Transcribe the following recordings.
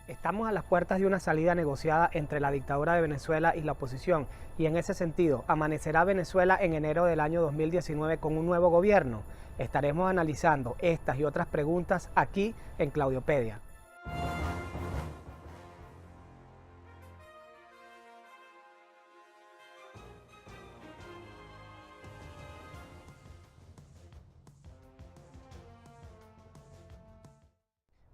Estamos a las puertas de una salida negociada entre la dictadura de Venezuela y la oposición, y en ese sentido, ¿amanecerá Venezuela en enero del año 2019 con un nuevo gobierno? Estaremos analizando estas y otras preguntas aquí en Claudiopedia.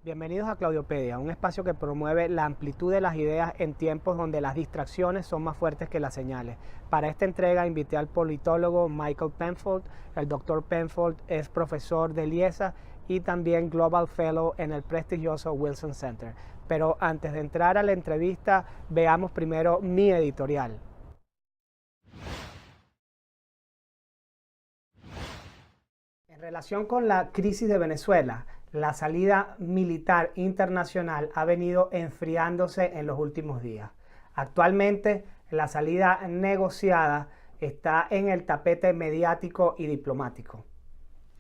Bienvenidos a Claudiopedia, un espacio que promueve la amplitud de las ideas en tiempos donde las distracciones son más fuertes que las señales. Para esta entrega invité al politólogo Michael Penfold. El doctor Penfold es profesor de IESA y también Global Fellow en el prestigioso Wilson Center. Pero antes de entrar a la entrevista, veamos primero mi editorial. En relación con la crisis de Venezuela, la salida militar internacional ha venido enfriándose en los últimos días. Actualmente, la salida negociada está en el tapete mediático y diplomático.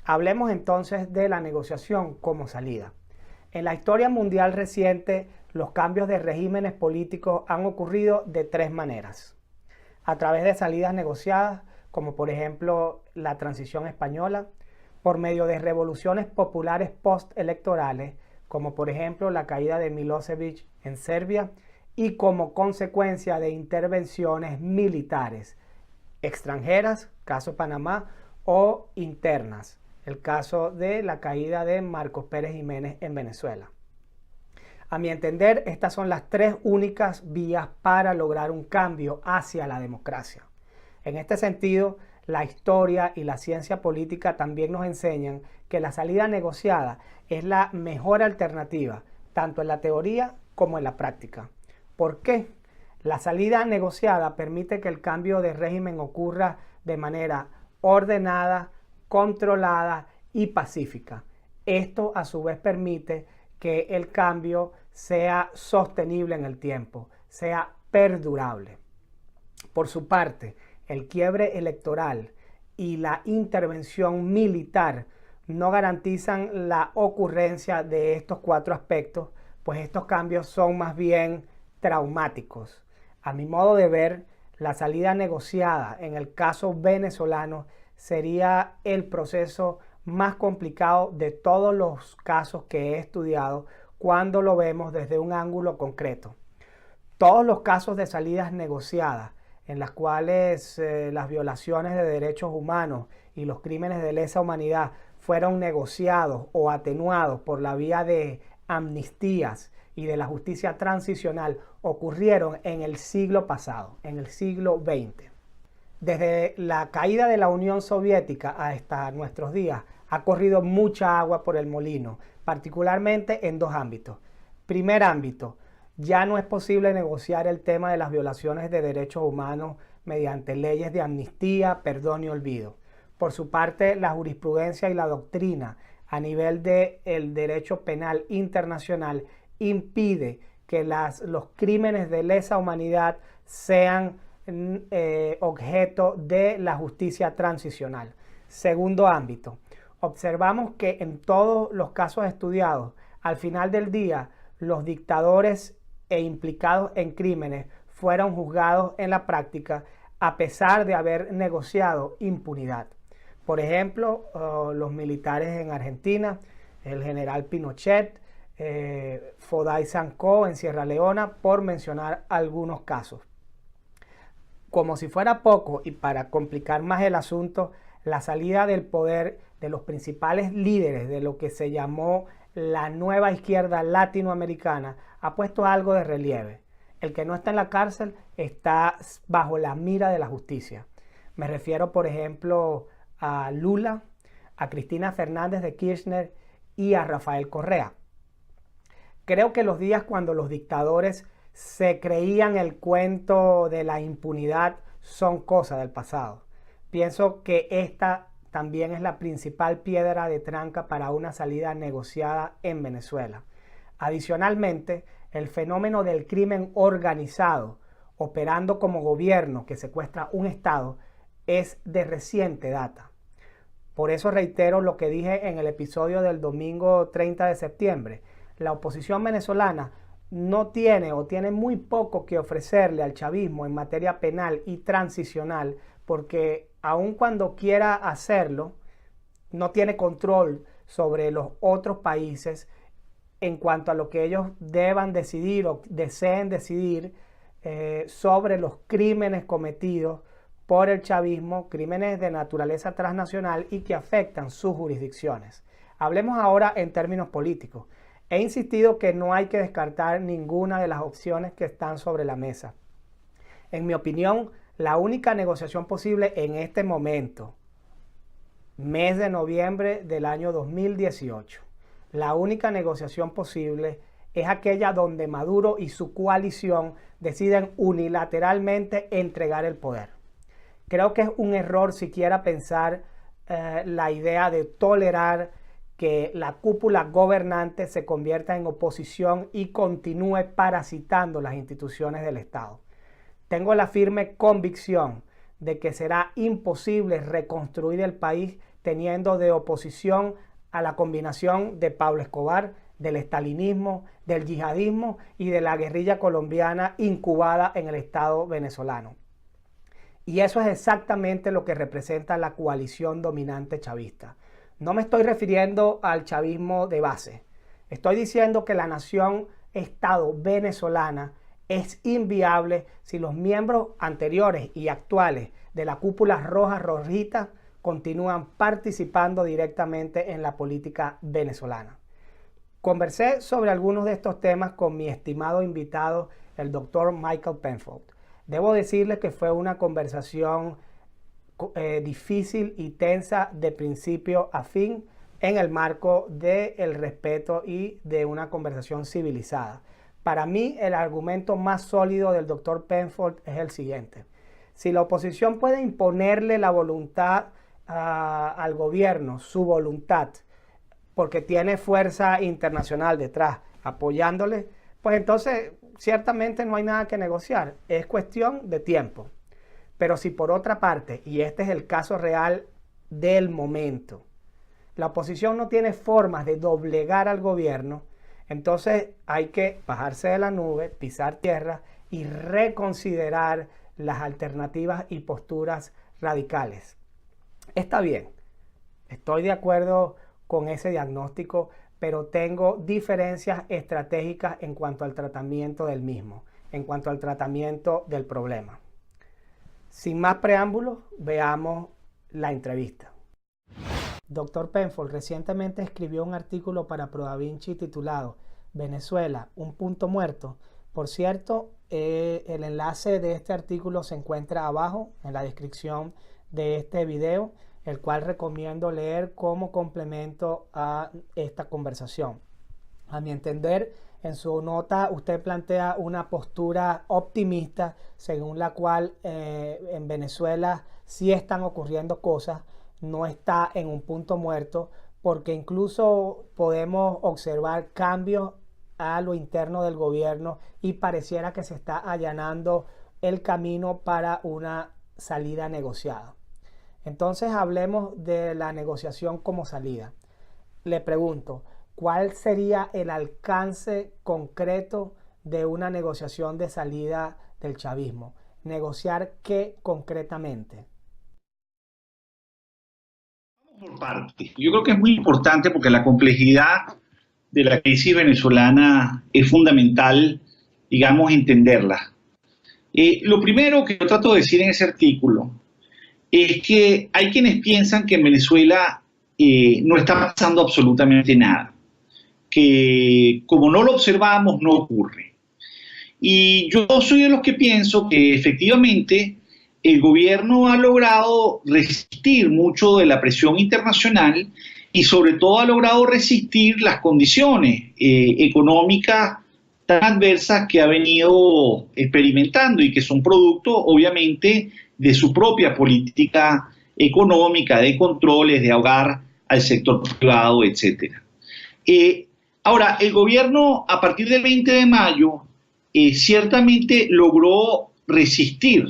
Hablemos entonces de la negociación como salida. En la historia mundial reciente, los cambios de regímenes políticos han ocurrido de tres maneras. A través de salidas negociadas, como por ejemplo la transición española, por medio de revoluciones populares postelectorales, como por ejemplo la caída de Milosevic en Serbia, y como consecuencia de intervenciones militares extranjeras, caso Panamá, o internas, el caso de la caída de Marcos Pérez Jiménez en Venezuela. A mi entender, estas son las tres únicas vías para lograr un cambio hacia la democracia. En este sentido, la historia y la ciencia política también nos enseñan que la salida negociada es la mejor alternativa, tanto en la teoría como en la práctica. ¿Por qué? La salida negociada permite que el cambio de régimen ocurra de manera ordenada, controlada y pacífica. Esto a su vez permite que el cambio sea sostenible en el tiempo, sea perdurable. Por su parte, el quiebre electoral y la intervención militar no garantizan la ocurrencia de estos cuatro aspectos, pues estos cambios son más bien traumáticos. A mi modo de ver, la salida negociada en el caso venezolano sería el proceso más complicado de todos los casos que he estudiado cuando lo vemos desde un ángulo concreto. Todos los casos de salidas negociadas en las cuales las violaciones de derechos humanos y los crímenes de lesa humanidad fueron negociados o atenuados por la vía de amnistías y de la justicia transicional ocurrieron en el siglo pasado, en el siglo XX. Desde la caída de la Unión Soviética hasta nuestros días ha corrido mucha agua por el molino, particularmente en dos ámbitos. Primer ámbito, ya no es posible negociar el tema de las violaciones de derechos humanos mediante leyes de amnistía, perdón y olvido. Por su parte, la jurisprudencia y la doctrina a nivel del derecho penal internacional impide que los crímenes de lesa humanidad sean objeto de la justicia transicional. Segundo ámbito, observamos que en todos los casos estudiados, al final del día, los dictadores e implicados en crímenes fueron juzgados en la práctica a pesar de haber negociado impunidad. Por ejemplo, los militares en Argentina, el general Pinochet, Foday Sankoh en Sierra Leona, por mencionar algunos casos. Como si fuera poco y para complicar más el asunto, la salida del poder de los principales líderes de lo que se llamó la nueva izquierda latinoamericana ha puesto algo de relieve. El que no está en la cárcel está bajo la mira de la justicia. Me refiero, por ejemplo, a Lula, a Cristina Fernández de Kirchner y a Rafael Correa. Creo que los días cuando los dictadores se creían el cuento de la impunidad son cosa del pasado. Pienso que esta también es la principal piedra de tranca para una salida negociada en Venezuela. Adicionalmente, el fenómeno del crimen organizado, operando como gobierno que secuestra un Estado, es de reciente data. Por eso reitero lo que dije en el episodio del domingo 30 de septiembre. La oposición venezolana no tiene o tiene muy poco que ofrecerle al chavismo en materia penal y transicional, porque aun cuando quiera hacerlo, no tiene control sobre los otros países en cuanto a lo que ellos deban decidir o deseen decidir sobre los crímenes cometidos por el chavismo, crímenes de naturaleza transnacional y que afectan sus jurisdicciones. Hablemos ahora en términos políticos. He insistido que no hay que descartar ninguna de las opciones que están sobre la mesa. En mi opinión, la única negociación posible en este momento, mes de noviembre del año 2018, la única negociación posible es aquella donde Maduro y su coalición deciden unilateralmente entregar el poder. Creo que es un error siquiera pensar la idea de tolerar que la cúpula gobernante se convierta en oposición y continúe parasitando las instituciones del Estado. Tengo la firme convicción de que será imposible reconstruir el país teniendo de oposición a la combinación de Pablo Escobar, del estalinismo, del yihadismo y de la guerrilla colombiana incubada en el Estado venezolano. Y eso es exactamente lo que representa la coalición dominante chavista. No me estoy refiriendo al chavismo de base. Estoy diciendo que la nación-estado venezolana es inviable si los miembros anteriores y actuales de la cúpula roja-rojita continúan participando directamente en la política venezolana. Conversé sobre algunos de estos temas con mi estimado invitado, el doctor Michael Penfold. Debo decirles que fue una conversación difícil y tensa de principio a fin en el marco del respeto y de una conversación civilizada. Para mí, el argumento más sólido del doctor Penfold es el siguiente. Si la oposición puede imponerle la voluntad al gobierno, su voluntad, porque tiene fuerza internacional detrás apoyándole, pues entonces ciertamente no hay nada que negociar. Es cuestión de tiempo. Pero si por otra parte, y este es el caso real del momento, la oposición no tiene formas de doblegar al gobierno, entonces hay que bajarse de la nube, pisar tierra y reconsiderar las alternativas y posturas radicales. Está bien, estoy de acuerdo con ese diagnóstico, pero tengo diferencias estratégicas en cuanto al tratamiento del mismo, en cuanto al tratamiento del problema. Sin más preámbulos, veamos la entrevista. Dr. Penfold recientemente escribió un artículo para ProDaVinci titulado Venezuela, un punto muerto. Por cierto, el enlace de este artículo se encuentra abajo en la descripción de este video, el cual recomiendo leer como complemento a esta conversación. A mi entender, en su nota usted plantea una postura optimista según la cual en Venezuela sí están ocurriendo cosas, no está en un punto muerto, porque incluso podemos observar cambios a lo interno del gobierno y pareciera que se está allanando el camino para una salida negociada. Entonces hablemos de la negociación como salida. Le pregunto, ¿cuál sería el alcance concreto de una negociación de salida del chavismo? ¿Negociar qué concretamente? Por parte. Yo creo que es muy importante porque la complejidad de la crisis venezolana es fundamental, digamos, entenderla. Lo primero que yo trato de decir en ese artículo es que hay quienes piensan que en Venezuela no está pasando absolutamente nada, que como no lo observamos no ocurre. Y yo soy de los que pienso que efectivamente el gobierno ha logrado resistir mucho de la presión internacional y sobre todo ha logrado resistir las condiciones económicas tan adversas que ha venido experimentando y que son producto obviamente de su propia política económica, de controles, de ahogar al sector privado, etc. Ahora, el gobierno a partir del 20 de mayo ciertamente logró resistir,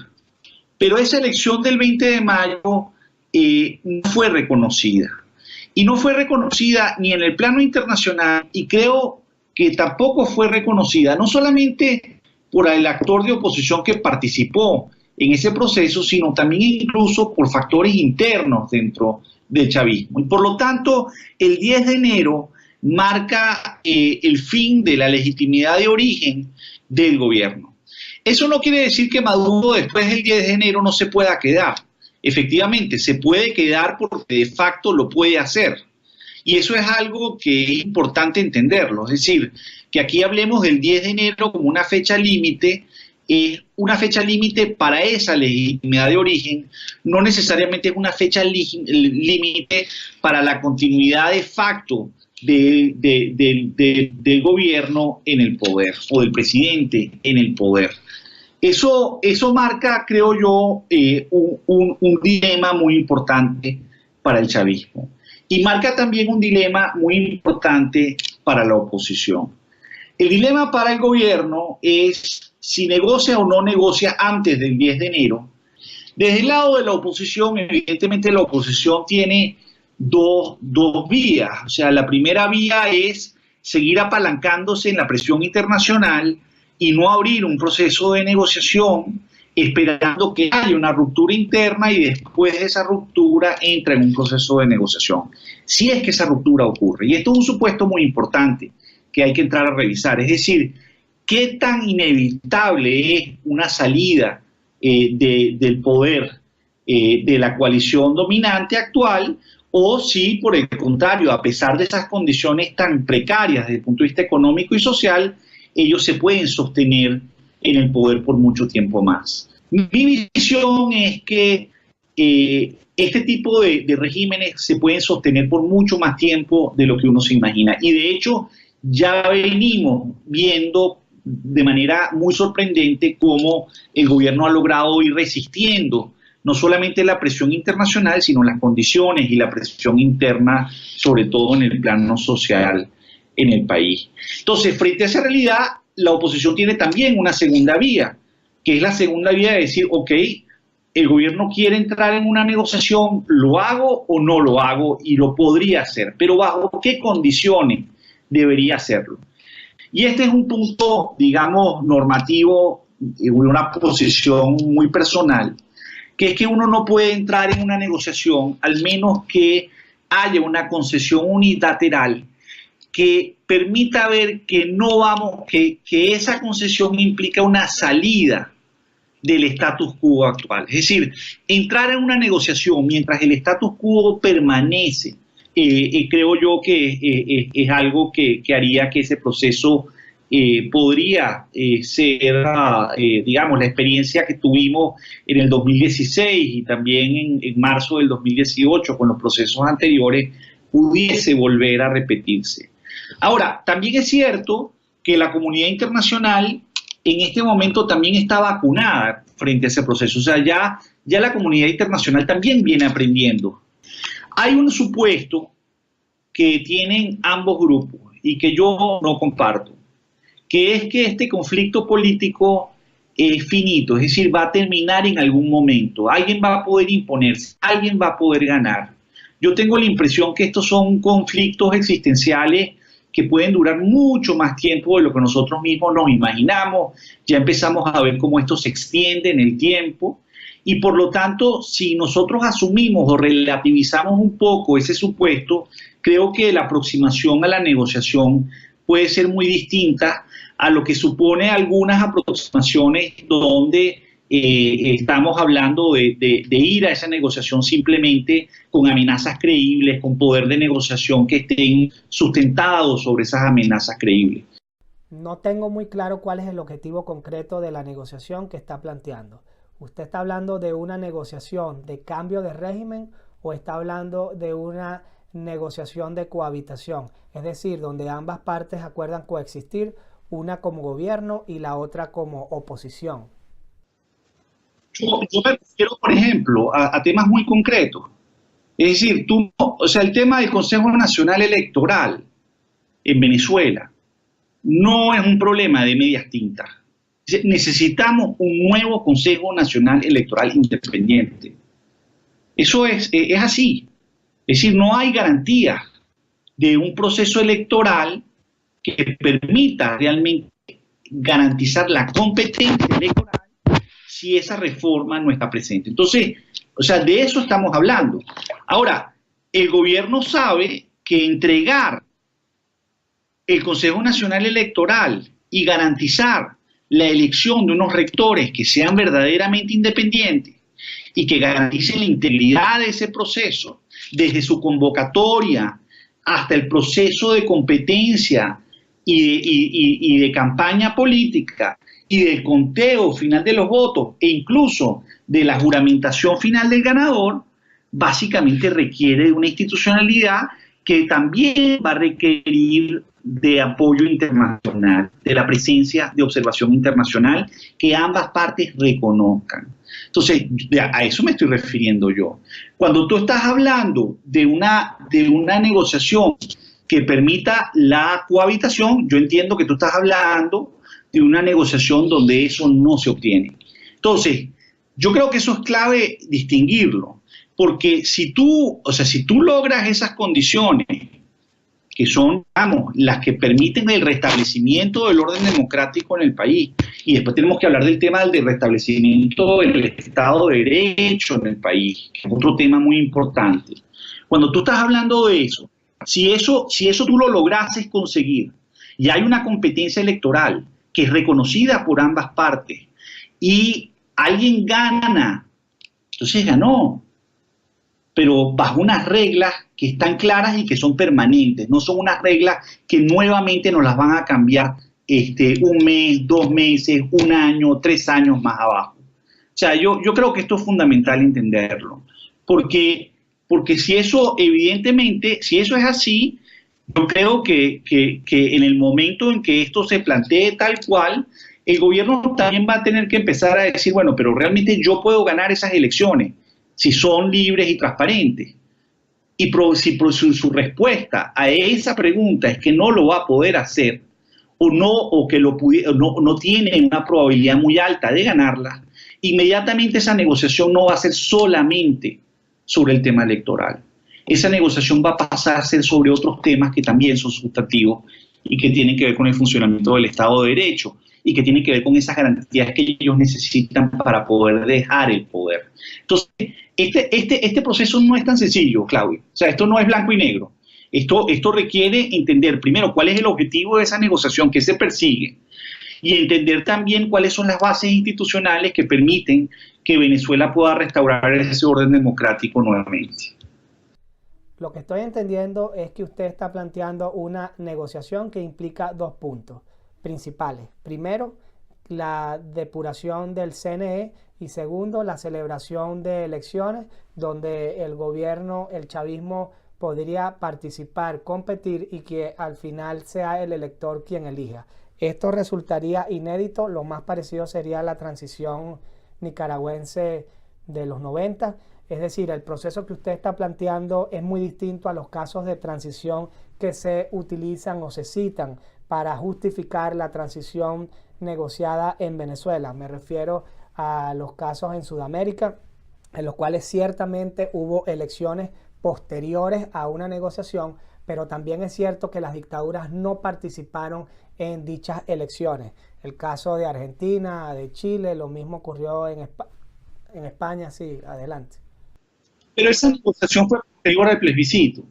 pero esa elección del 20 de mayo no fue reconocida. Y no fue reconocida ni en el plano internacional y creo que tampoco fue reconocida, no solamente por el actor de oposición que participó en ese proceso, sino también incluso por factores internos dentro del chavismo. Y por lo tanto, el 10 de enero marca el fin de la legitimidad de origen del gobierno. Eso no quiere decir que Maduro después del 10 de enero no se pueda quedar. Efectivamente, se puede quedar porque de facto lo puede hacer. Y eso es algo que es importante entenderlo. Es decir, que aquí hablemos del 10 de enero como una fecha límite para esa legitimidad de origen, no necesariamente es una fecha límite para la continuidad de facto del gobierno en el poder o del presidente en el poder. Eso marca, creo yo, un dilema muy importante para el chavismo. Y marca también un dilema muy importante para la oposición. El dilema para el gobierno es si negocia o no negocia antes del 10 de enero. Desde el lado de la oposición, evidentemente la oposición tiene dos vías. O sea, la primera vía es seguir apalancándose en la presión internacional y no abrir un proceso de negociación esperando que haya una ruptura interna y después de esa ruptura entra en un proceso de negociación. Si es que esa ruptura ocurre. Y esto es un supuesto muy importante que hay que entrar a revisar. Es decir, ¿qué tan inevitable es una salida del poder de la coalición dominante actual? O si, por el contrario, a pesar de esas condiciones tan precarias desde el punto de vista económico y social, ellos se pueden sostener en el poder por mucho tiempo más. Mi visión es que este tipo de regímenes se pueden sostener por mucho más tiempo de lo que uno se imagina. Y de hecho, ya venimos viendo de manera muy sorprendente cómo el gobierno ha logrado ir resistiendo no solamente la presión internacional, sino las condiciones y la presión interna, sobre todo en el plano social en el país. Entonces, frente a esa realidad, la oposición tiene también una segunda vía, que es la segunda vía de decir, ok, el gobierno quiere entrar en una negociación, ¿lo hago o no lo hago? Y lo podría hacer, pero ¿bajo qué condiciones debería hacerlo? Y este es un punto, digamos, normativo, una posición muy personal, que es que uno no puede entrar en una negociación al menos que haya una concesión unilateral que permita ver que no vamos, que esa concesión implica una salida del status quo actual. Es decir, entrar en una negociación mientras el status quo permanece, creo yo que es algo que haría que ese proceso podría ser, digamos, la experiencia que tuvimos en el 2016 y también en marzo del 2018 con los procesos anteriores, pudiese volver a repetirse. Ahora, también es cierto que la comunidad internacional en este momento también está vacunada frente a ese proceso. O sea, ya la comunidad internacional también viene aprendiendo. Hay un supuesto que tienen ambos grupos y que yo no comparto, que es que este conflicto político es finito, es decir, va a terminar en algún momento. Alguien va a poder imponerse, alguien va a poder ganar. Yo tengo la impresión que estos son conflictos existenciales que pueden durar mucho más tiempo de lo que nosotros mismos nos imaginamos. Ya empezamos a ver cómo esto se extiende en el tiempo y por lo tanto, si nosotros asumimos o relativizamos un poco ese supuesto, creo que la aproximación a la negociación puede ser muy distinta a lo que supone algunas aproximaciones donde estamos hablando de ir a esa negociación simplemente con amenazas creíbles, con poder de negociación que estén sustentados sobre esas amenazas creíbles. No tengo muy claro cuál es el objetivo concreto de la negociación que está planteando. ¿Usted está hablando de una negociación de cambio de régimen o está hablando de una negociación de cohabitación? Es decir, donde ambas partes acuerdan coexistir, una como gobierno y la otra como oposición. Yo me refiero, por ejemplo, a temas muy concretos. Es decir, el tema del Consejo Nacional Electoral en Venezuela no es un problema de medias tintas. Necesitamos un nuevo Consejo Nacional Electoral independiente. Eso es así. Es decir, no hay garantía de un proceso electoral que permita realmente garantizar la competencia electoral si esa reforma no está presente. Entonces, o sea, de eso estamos hablando. Ahora, el gobierno sabe que entregar el Consejo Nacional Electoral y garantizar la elección de unos rectores que sean verdaderamente independientes y que garanticen la integridad de ese proceso, desde su convocatoria hasta el proceso de competencia y de campaña política y del conteo final de los votos e incluso de la juramentación final del ganador, básicamente requiere de una institucionalidad que también va a requerir de apoyo internacional, de la presencia de observación internacional que ambas partes reconozcan. Entonces, a eso me estoy refiriendo yo. Cuando tú estás hablando de una negociación que permita la cohabitación, yo entiendo que tú estás hablando de una negociación donde eso no se obtiene. Entonces, yo creo que eso es clave distinguirlo, porque si tú logras esas condiciones que son, digamos, las que permiten el restablecimiento del orden democrático en el país, y después tenemos que hablar del tema del restablecimiento del Estado de Derecho en el país, que es otro tema muy importante. Cuando tú estás hablando de eso, si eso tú lo lograses conseguir, y hay una competencia electoral que es reconocida por ambas partes, y alguien gana, entonces ganó, pero bajo unas reglas que están claras y que son permanentes, no son unas reglas que nuevamente nos las van a cambiar un mes, 2 meses, 1 año, 3 años más abajo. O sea, yo creo que esto es fundamental entenderlo, porque si eso, evidentemente, si eso es así, yo creo que en el momento en que esto se plantee tal cual, el gobierno también va a tener que empezar a decir, bueno, pero realmente yo puedo ganar esas elecciones si son libres y transparentes. Y si su respuesta a esa pregunta es que no lo va a poder hacer, o que no tiene una probabilidad muy alta de ganarla, inmediatamente esa negociación no va a ser solamente sobre el tema electoral. Esa negociación va a pasar a ser sobre otros temas que también son sustantivos y que tienen que ver con el funcionamiento del Estado de Derecho y que tienen que ver con esas garantías que ellos necesitan para poder dejar el poder. Entonces, este proceso no es tan sencillo, Claudio. O sea, esto no es blanco y negro. Esto requiere entender primero cuál es el objetivo de esa negociación que se persigue y entender también cuáles son las bases institucionales que permiten que Venezuela pueda restaurar ese orden democrático nuevamente. Lo que estoy entendiendo es que usted está planteando una negociación que implica 2 puntos principales. Primero, la depuración del CNE y segundo, la celebración de elecciones donde el gobierno, el chavismo, podría participar, competir y que al final sea el elector quien elija. Esto resultaría inédito, lo más parecido sería la transición nicaragüense de los 90, es decir, el proceso que usted está planteando es muy distinto a los casos de transición que se utilizan o se citan para justificar la transición negociada en Venezuela. Me refiero a los casos en Sudamérica, en los cuales ciertamente hubo elecciones posteriores a una negociación, pero también es cierto que las dictaduras no participaron en dichas elecciones. El caso de Argentina, de Chile, lo mismo ocurrió en España, sí, adelante. Pero esa negociación fue posterior al plebiscito.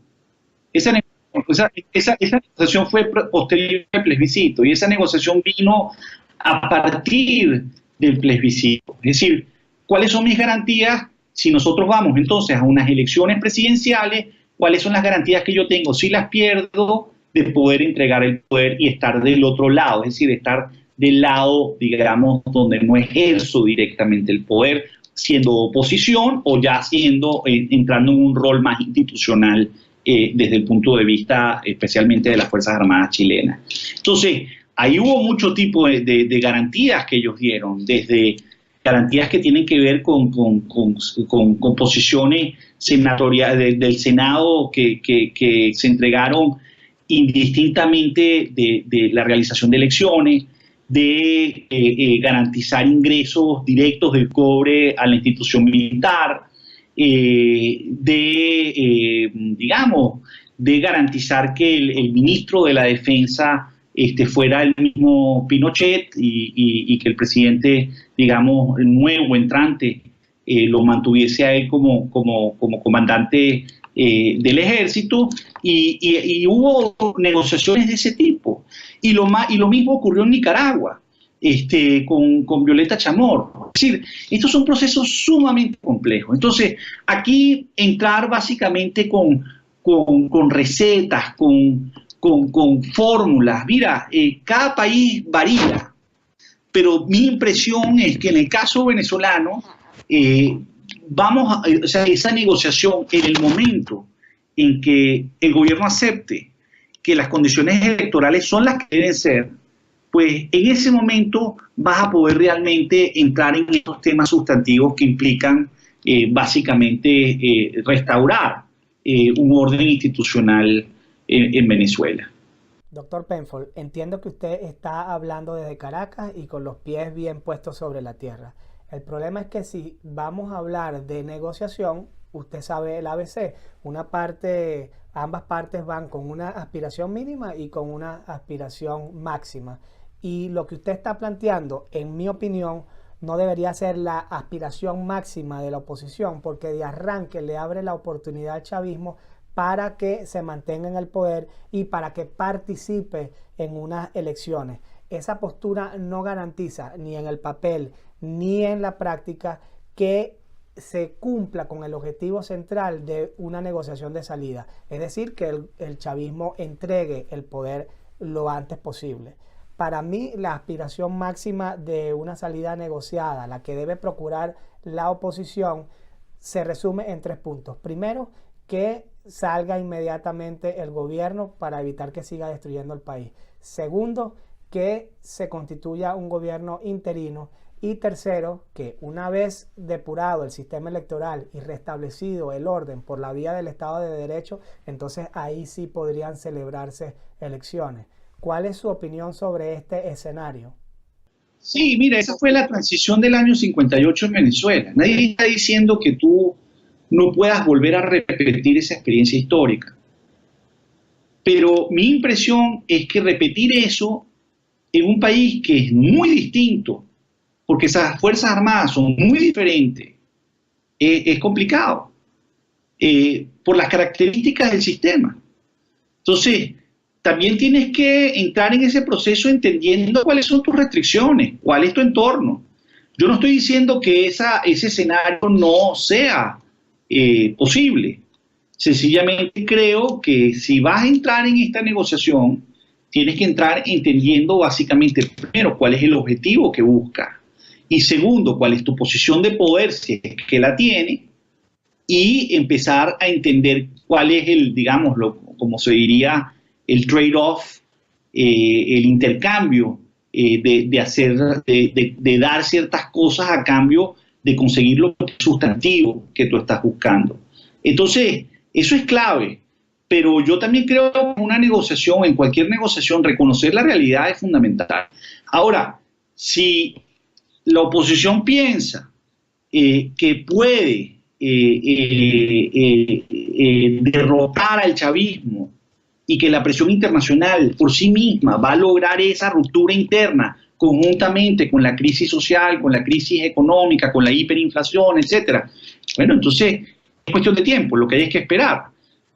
Esa negociación fue posterior al plebiscito y esa negociación vino a partir del plebiscito. Es decir, ¿cuáles son mis garantías si nosotros vamos entonces a unas elecciones presidenciales? ¿Cuáles son las garantías que yo tengo si las pierdo de poder entregar el poder y estar del otro lado? Es decir, estar del lado, digamos, donde no ejerzo directamente el poder, siendo oposición o ya entrando en un rol más institucional desde el punto de vista especialmente de las Fuerzas Armadas chilenas. Entonces, ahí hubo mucho tipo de garantías que ellos dieron, desde garantías que tienen que ver con posiciones senatoriales del Senado que se entregaron indistintamente de la realización de elecciones, de garantizar ingresos directos del cobre a la institución militar, de garantizar que el ministro de la Defensa fuera el mismo Pinochet y que el presidente, digamos, nuevo, entrante, lo mantuviese a él como comandante del ejército y hubo negociaciones de ese tipo. Y lo mismo ocurrió en Nicaragua. Con Violeta Chamorro. Es decir, estos son procesos sumamente complejos. Entonces, aquí entrar básicamente con recetas, con fórmulas. Mira, cada país varía, pero mi impresión es que en el caso venezolano, o sea, esa negociación en el momento en que el gobierno acepte que las condiciones electorales son las que deben ser, pues en ese momento vas a poder realmente entrar en estos temas sustantivos que implican básicamente restaurar un orden institucional en Venezuela. Doctor Penfold, entiendo que usted está hablando desde Caracas y con los pies bien puestos sobre la tierra. El problema es que si vamos a hablar de negociación, usted sabe el ABC, ambas partes van con una aspiración mínima y con una aspiración máxima. Y lo que usted está planteando, en mi opinión, no debería ser la aspiración máxima de la oposición, porque de arranque le abre la oportunidad al chavismo para que se mantenga en el poder y para que participe en unas elecciones. Esa postura no garantiza ni en el papel ni en la práctica que se cumpla con el objetivo central de una negociación de salida, es decir, que el chavismo entregue el poder lo antes posible. Para mí, la aspiración máxima de una salida negociada, la que debe procurar la oposición, se resume en 3 puntos. Primero, que salga inmediatamente el gobierno para evitar que siga destruyendo el país. Segundo, que se constituya un gobierno interino. Y tercero, que una vez depurado el sistema electoral y restablecido el orden por la vía del Estado de Derecho, entonces ahí sí podrían celebrarse elecciones. ¿Cuál es su opinión sobre este escenario? Sí, mira, esa fue la transición del año 58 en Venezuela. Nadie está diciendo que tú no puedas volver a repetir esa experiencia histórica. Pero mi impresión es que repetir eso en un país que es muy distinto, porque esas Fuerzas Armadas son muy diferentes, es complicado, por las características del sistema. Entonces, también tienes que entrar en ese proceso entendiendo cuáles son tus restricciones, cuál es tu entorno. Yo no estoy diciendo que ese escenario no sea posible. Sencillamente creo que si vas a entrar en esta negociación, tienes que entrar entendiendo básicamente, primero, cuál es el objetivo que buscas, y segundo, cuál es tu posición de poder, si es que la tiene, y empezar a entender cuál es como se diría, el trade-off, el intercambio de dar ciertas cosas a cambio de conseguir lo sustantivo que tú estás buscando. Entonces, eso es clave, pero yo también creo que en cualquier negociación, reconocer la realidad es fundamental. Ahora, si la oposición piensa que puede derrotar al chavismo y que la presión internacional por sí misma va a lograr esa ruptura interna conjuntamente con la crisis social, con la crisis económica, con la hiperinflación, etcétera. Bueno, entonces es cuestión de tiempo, lo que hay es que esperar.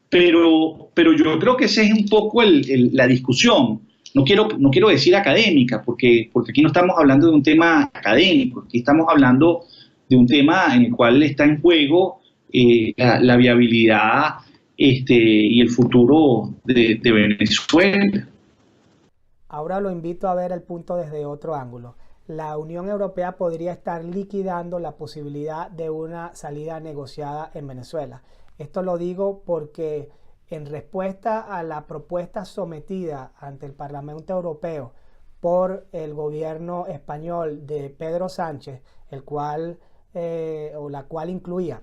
Pero yo creo que esa es un poco la discusión. No quiero decir académica, porque aquí no estamos hablando de un tema académico, aquí estamos hablando de un tema en el cual está en juego la viabilidad y el futuro de Venezuela. Ahora lo invito a ver el punto desde otro ángulo. La Unión Europea podría estar liquidando la posibilidad de una salida negociada en Venezuela. Esto lo digo porque en respuesta a la propuesta sometida ante el Parlamento Europeo por el gobierno español de Pedro Sánchez, la cual incluía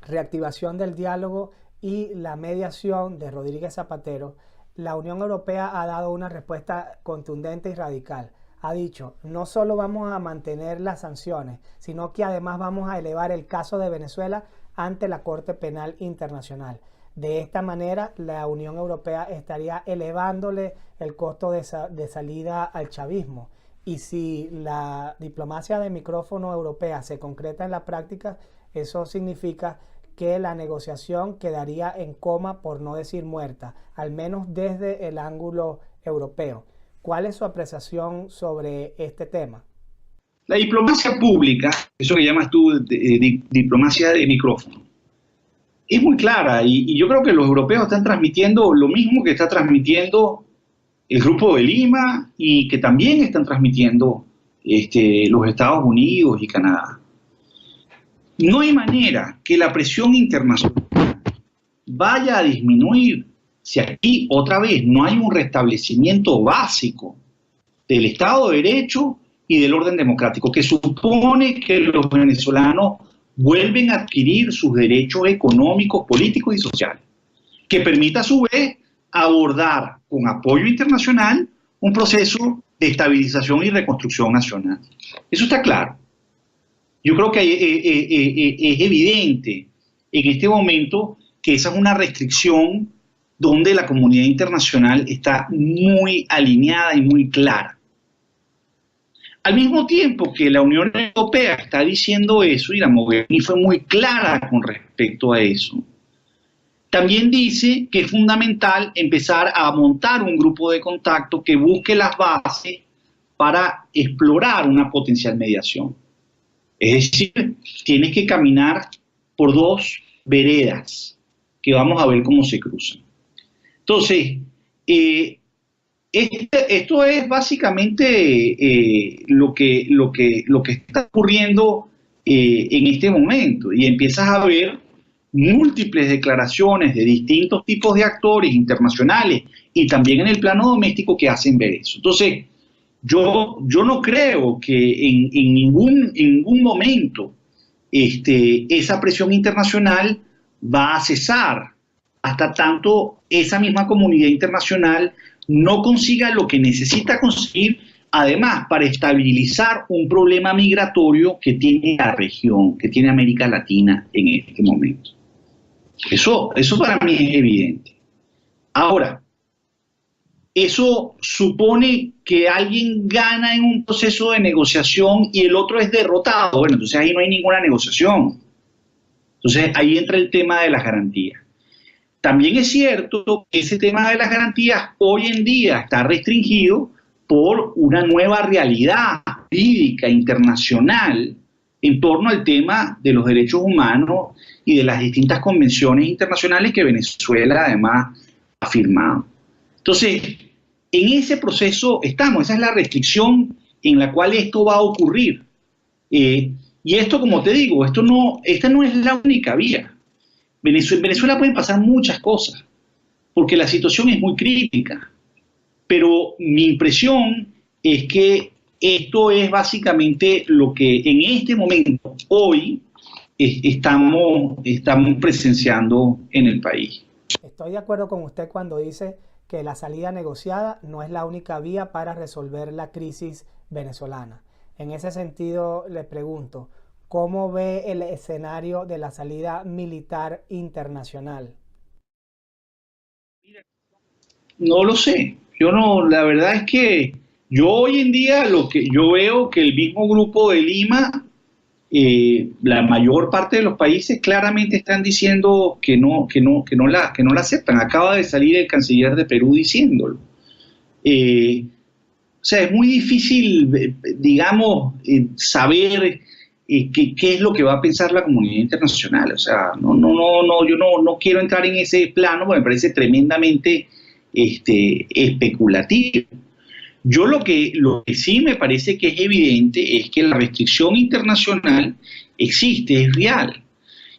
reactivación del diálogo y la mediación de Rodríguez Zapatero, la Unión Europea ha dado una respuesta contundente y radical. Ha dicho, no solo vamos a mantener las sanciones, sino que además vamos a elevar el caso de Venezuela ante la Corte Penal Internacional. De esta manera, la Unión Europea estaría elevándole el costo de salida al chavismo. Y si la diplomacia de micrófono europea se concreta en la práctica, eso significa que la negociación quedaría en coma, por no decir muerta, al menos desde el ángulo europeo. ¿Cuál es su apreciación sobre este tema? La diplomacia pública, eso que llamas tú diplomacia de micrófono, es muy clara y yo creo que los europeos están transmitiendo lo mismo que está transmitiendo el Grupo de Lima y que también están transmitiendo los Estados Unidos y Canadá. No hay manera que la presión internacional vaya a disminuir si aquí otra vez no hay un restablecimiento básico del Estado de Derecho y del orden democrático, que supone que los venezolanos vuelven a adquirir sus derechos económicos, políticos y sociales, que permita a su vez abordar con apoyo internacional un proceso de estabilización y reconstrucción nacional. Eso está claro. Yo creo que es evidente en este momento que esa es una restricción donde la comunidad internacional está muy alineada y muy clara. Al mismo tiempo que la Unión Europea está diciendo eso, y la Mogherini fue muy clara con respecto a eso, también dice que es fundamental empezar a montar un grupo de contacto que busque las bases para explorar una potencial mediación. Es decir, tienes que caminar por dos veredas que vamos a ver cómo se cruzan. Entonces, esto es básicamente lo que está ocurriendo en este momento, y empiezas a ver múltiples declaraciones de distintos tipos de actores internacionales y también en el plano doméstico que hacen ver eso. Entonces, yo no creo que en ningún momento esa presión internacional va a cesar hasta tanto esa misma comunidad internacional no consiga lo que necesita conseguir, además, para estabilizar un problema migratorio que tiene la región, que tiene América Latina en este momento. Eso para mí es evidente. Ahora, eso supone que alguien gana en un proceso de negociación y el otro es derrotado. Bueno, entonces ahí no hay ninguna negociación. Entonces ahí entra el tema de las garantías. También es cierto que ese tema de las garantías hoy en día está restringido por una nueva realidad jurídica internacional en torno al tema de los derechos humanos y de las distintas convenciones internacionales que Venezuela además ha firmado. Entonces, en ese proceso estamos, esa es la restricción en la cual esto va a ocurrir. Y esto, como te digo, esta no es la única vía. Venezuela pueden pasar muchas cosas, porque la situación es muy crítica, pero mi impresión es que esto es básicamente lo que en este momento, hoy, estamos presenciando en el país. Estoy de acuerdo con usted cuando dice que la salida negociada no es la única vía para resolver la crisis venezolana. En ese sentido, le pregunto, ¿cómo ve el escenario de la salida militar internacional? No lo sé. La verdad es que yo hoy en día yo veo que el mismo Grupo de Lima, la mayor parte de los países claramente están diciendo que no la aceptan. Acaba de salir el canciller de Perú diciéndolo. O sea, es muy difícil, digamos, saber qué es lo que va a pensar la comunidad internacional. O sea, yo no quiero entrar en ese plano porque me parece tremendamente especulativo. Yo lo que sí me parece que es evidente es que la restricción internacional existe, es real.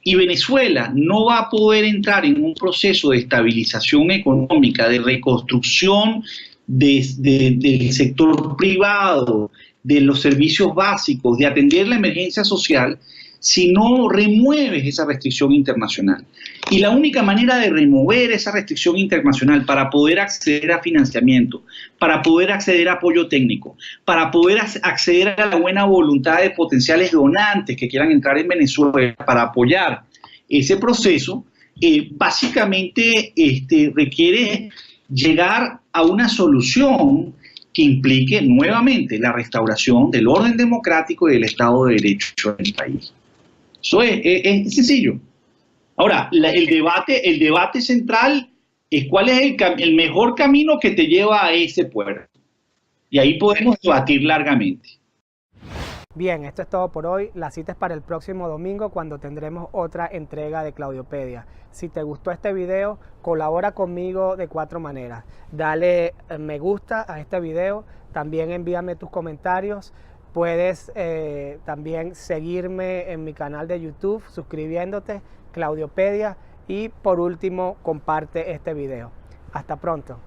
Y Venezuela no va a poder entrar en un proceso de estabilización económica, de reconstrucción del sector privado, de los servicios básicos, de atender la emergencia social, si no remueves esa restricción internacional. Y la única manera de remover esa restricción internacional para poder acceder a financiamiento, para poder acceder a apoyo técnico, para poder acceder a la buena voluntad de potenciales donantes que quieran entrar en Venezuela para apoyar ese proceso, básicamente requiere llegar a una solución que implique nuevamente la restauración del orden democrático y del Estado de Derecho en el país. Eso es sencillo. Ahora, el debate central es cuál es el mejor camino que te lleva a ese puerto. Y ahí podemos debatir largamente. Bien, esto es todo por hoy. La cita es para el próximo domingo cuando tendremos otra entrega de Claudiopedia. Si te gustó este video, colabora conmigo de 4 maneras. Dale me gusta a este video, también envíame tus comentarios. Puedes también seguirme en mi canal de YouTube suscribiéndote, Claudiopedia. Y por último, comparte este video. Hasta pronto.